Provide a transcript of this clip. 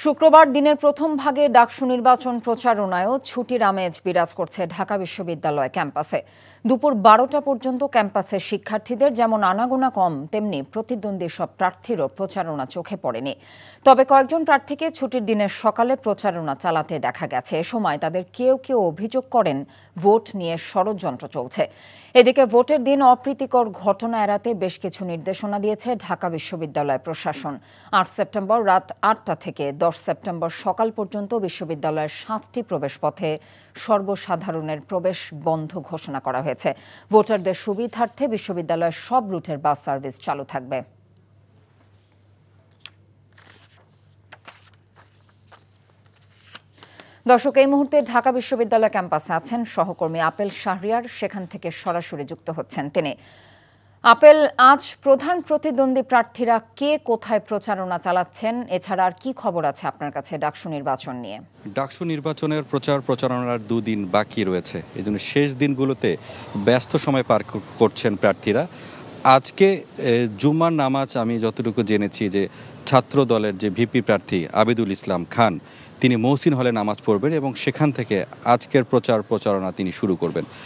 শুক্রবার দিনের প্রথম ভাগে ডাকসু নির্বাচন প্রচারণায়ও ছুটির আমেজ বিরাজ করছে ঢাকা বিশ্ববিদ্যালয় ক্যাম্পাসে। দুপুর 12টা পর্যন্ত ক্যাম্পাসের শিক্ষার্থীদের যেমন আনাগোনা কম, তেমনি প্রতিদ্বন্দ্বী সব প্রার্থীরও প্রচারণা চোখে পড়েনি। তবে কয়েকজন প্রার্থীকে ছুটির দিনের সকালে প্রচারণা চালাতে দেখা গেছে। এ সময় তাদের কেউ কেউ অভিযোগ করেন ভোট নিয়ে ষড়যন্ত্র চলছে। এদিকে ভোটের দিন অপ্রীতিকর ঘটনা এড়াতে বেশ কিছু নির্দেশনা দিয়েছে ঢাকা বিশ্ববিদ্যালয় প্রশাসন। 8 সেপ্টেম্বর রাত 8টা থেকে 10 সেপ্টেম্বর সকাল পর্যন্ত বিশ্ববিদ্যালয়ের 7টি প্রবেশপথে সর্বসাধারণের প্রবেশ বন্ধ ঘোষণা করা হয়েছে। ভোটারদের সুবিধার্থে বিশ্ববিদ্যালয়ের সব রুটের বাস সার্ভিস চালু থাকবে। দর্শক, এই মুহূর্তে ঢাকা বিশ্ববিদ্যালয় ক্যাম্পাসে আছেন সহকর্মী আপেল শাহরিয়ার, সেখান থেকে সরাসরি যুক্ত হচ্ছেন তিনি। আপেল, আজ প্রধান প্রতিদ্বন্দ্বী প্রার্থীরা কে কোথায় প্রচারণা চালাচ্ছেন, এছাড়া আর কি খবর আছে আপনার কাছে ডাকসু নির্বাচন নিয়ে? ডাকসু নির্বাচনের প্রচারণার দুদিন বাকি রয়েছে, এই জন্য শেষ দিনগুলোতে ব্যস্ত সময় পার করছেন প্রার্থীরা। আজকে জুম্মার নামাজ আমি যতটুকু জেনেছি যে ছাত্র দলের যে ভিপি প্রার্থী আবিদুল ইসলাম খান, তিনি মহসিন হলে নামাজ পড়বেন এবং সেখান থেকে আজকের প্রচারণা তিনি শুরু করবেন।